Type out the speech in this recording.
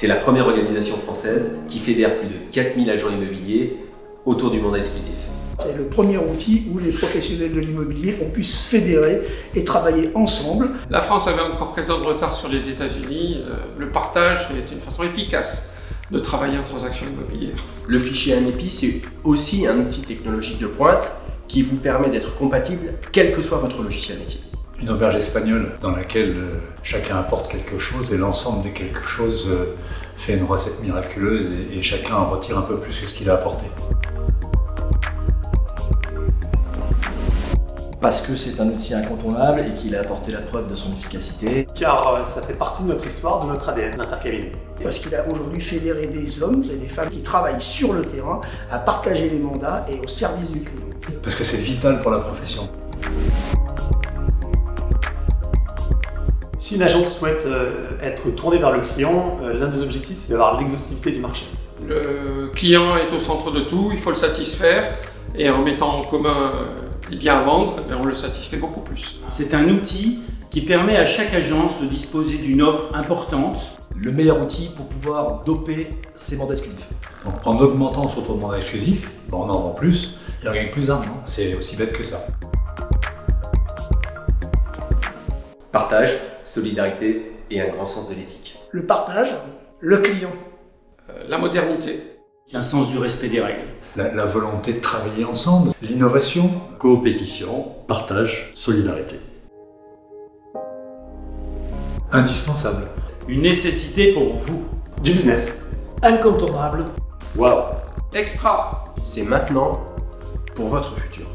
C'est la première organisation française qui fédère plus de 4000 agents immobiliers autour du mandat exclusif. C'est le premier outil où les professionnels de l'immobilier ont pu se fédérer et travailler ensemble. La France avait encore 15 ans de retard sur les États-Unis. Le partage est une façon efficace de travailler en transaction immobilière. Le fichier AMEPI, c'est aussi un outil technologique de pointe qui vous permet d'être compatible quel que soit votre logiciel métier. Une auberge espagnole dans laquelle chacun apporte quelque chose et l'ensemble des quelque chose fait une recette miraculeuse et chacun en retire un peu plus que ce qu'il a apporté. Parce que c'est un outil incontournable et qu'il a apporté la preuve de son efficacité. Car ça fait partie de notre histoire, de notre ADN d'Intercabinet. Parce qu'il a aujourd'hui fédéré des hommes et des femmes qui travaillent sur le terrain à partager les mandats et au service du client. Parce que c'est vital pour la profession. Si une agence souhaite être tournée vers le client, l'un des objectifs c'est d'avoir l'exhaustivité du marché. Le client est au centre de tout, il faut le satisfaire et en mettant en commun les biens à vendre, on le satisfait beaucoup plus. C'est un outil qui permet à chaque agence de disposer d'une offre importante. Le meilleur outil pour pouvoir doper ses mandats exclusifs. Donc, en augmentant son taux de mandat exclusif, on en vend plus et on gagne plus d'argent. C'est aussi bête que ça. Partage, solidarité et un grand sens de l'éthique. Le partage, le client. La modernité. Un sens du respect des règles. La volonté de travailler ensemble, l'innovation, coopétition, partage, solidarité. indispensable. Une nécessité pour vous. Du business. Incontournable. Waouh! Extra. C'est maintenant pour votre futur.